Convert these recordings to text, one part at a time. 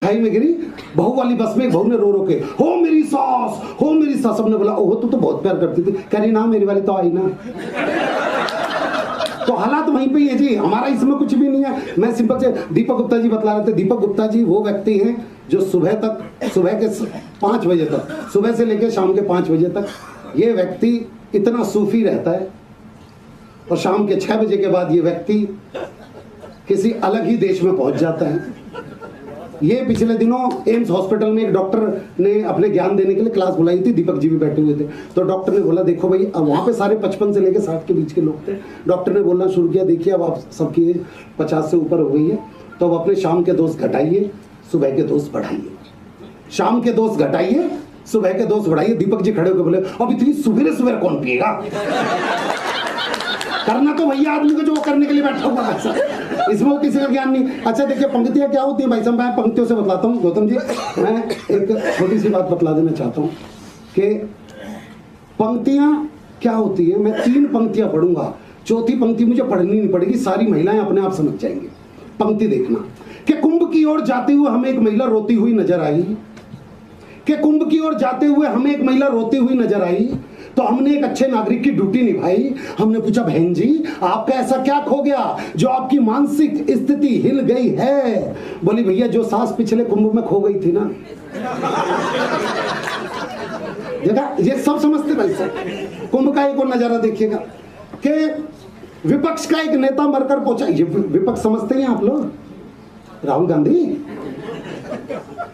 खाई में गिरी, बहू वाली बस में बहू ने रो रो के हो मेरी सास, हो मेरी सास। सबने बोला ओहो तू तो बहुत प्यार करती थी। कह रही ना मेरी वाली तो आई ना। तो हालात वहीं पे ही है जी, हमारा इसमें कुछ भी नहीं है। मैं सिंपल से दीपक गुप्ता जी बतला रहे थे। दीपक गुप्ता जी वो व्यक्ति हैं जो सुबह के 5 बजे तक, सुबह से लेकर शाम के 5 बजे तक ये व्यक्ति इतना सूफी रहता है और शाम के 6 बजे के बाद ये व्यक्ति किसी अलग ही देश में पहुंच जाता है। ये पिछले दिनों एम्स हॉस्पिटल में एक डॉक्टर ने अपने ज्ञान देने के लिए क्लास बुलाई थी, दीपक जी भी बैठे हुए थे। तो डॉक्टर ने बोला देखो भाई, अब वहाँ पे सारे 55 से लेकर 60 के बीच के लोग थे। डॉक्टर ने बोलना शुरू किया देखिए अब आप सबकी एज 50 से ऊपर हो गई है, तो अब अपने शाम के दोस्त घटाइए, सुबह के दोस्त बढ़ाइए। शाम के दोस्त घटाइए, सुबह के दोस्त बढ़ाइए। दीपक जी खड़े होकर बोले अब इतनी सुबह सुबह कौन पिएगा। करना तो भैया आदमी को जो करने के लिए बैठा हुआ है, इसमें किसी का ज्ञान नहीं। अच्छा देखिए पंक्तियां क्या होती है भाई साहब, मैं पंक्तियों से बतलाता हूँ। गौतम जी मैं एक छोटी सी बात बतला देना चाहता हूँ कि पंक्तियां क्या होती है। मैं 3 पंक्तियां पढ़ूंगा, चौथी पंक्ति मुझे पढ़नी नहीं पड़ेगी, सारी महिलाएं अपने आप समझ जाएंगी। पंक्ति देखना कि कुंभ की ओर जाते हुए हमें एक महिला रोती हुई नजर आई, कि कुंभ की ओर जाते हुए हमें एक महिला रोती हुई नजर आई, तो हमने एक अच्छे नागरिक की ड्यूटी निभाई। हमने पूछा बहन जी आपका ऐसा क्या खो गया जो आपकी मानसिक स्थिति हिल गई है। बोली भैया जो सांस पिछले कुंभ में खो गई थी ना। देखा, ये सब समझते भाई साहब। कुंभ का एक और नजारा देखिएगा कि विपक्ष का एक नेता मरकर पहुंचा। ये विपक्ष समझते हैं आप लोग, राहुल गांधी।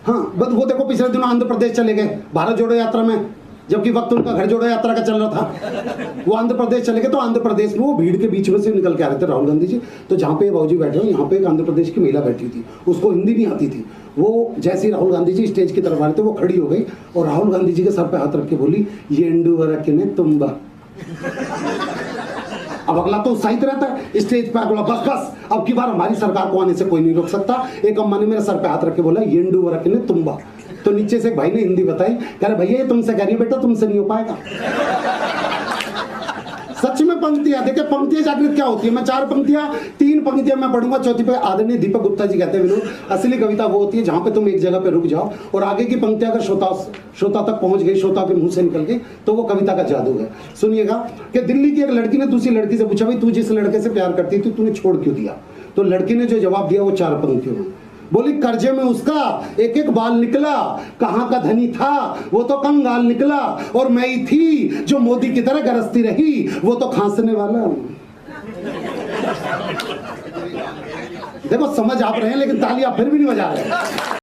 हाँ बस वो देखो पिछले दिनों आंध्र प्रदेश चले गए भारत जोड़ो यात्रा में, जबकि वक्त उनका घर जोड़ो यात्रा का चल रहा था। वो आंध्र प्रदेश चले गए, तो आंध्र प्रदेश में वो भीड़ के बीच में से निकल के आ रहे थे राहुल गांधी जी। तो जहाँ पे बाबूजी बैठे हो, यहाँ पे एक आंध्र प्रदेश की महिला बैठी थी, उसको हिंदी नहीं आती थी। वो जैसे ही राहुल गांधी जी स्टेज की तरफ आ रहे थे, वो खड़ी हो गई और राहुल गांधी जी के सर पे हाथ रख के बोली ये इंडू वरक ने तुम्बा। अब अगला तो उत्साहित रहता है स्टेज पे, बोला बस बस अब की बार हमारी सरकार को आने से कोई नहीं रोक सकता। एक अम्मा ने मेरे सर पे हाथ रख के बोला येंडू वरक ने तुम्बा। तो नीचे से एक भाई ने हिंदी बताई, कह रहे भैया ये तुमसे कह रही है बेटा, तुमसे नहीं हो पाएगा। सच में पंक्तियां देखिए, पंक्तियां जागृत क्या होती है। मैं 3 पंक्तियां मैं पढ़ूंगा, चौथी पे आदरणीय दीपक गुप्ता जी कहते हैं विनोद असली कविता वो होती है जहां पे तुम एक जगह पे रुक जाओ और आगे की पंक्तियां अगर श्रोता तक पहुंच गई, श्रोता के मुंह से निकल गई, तो वो कविता का जादू है। सुनिएगा कि दिल्ली की एक लड़की ने दूसरी लड़की से पूछा भाई तू जिस लड़के से प्यार करती थी तूने छोड़ क्यों दिया। तो लड़की ने जो जवाब दिया वो 4 पंक्तियों में बोली कर्जे में उसका एक एक बाल निकला, कहाँ का धनी था वो तो कंगाल निकला, और मैं ही थी जो मोदी की तरह गरजती रही वो तो खांसने वाला। देखो समझ आप रहे हैं लेकिन तालियां फिर भी नहीं बजा रहे।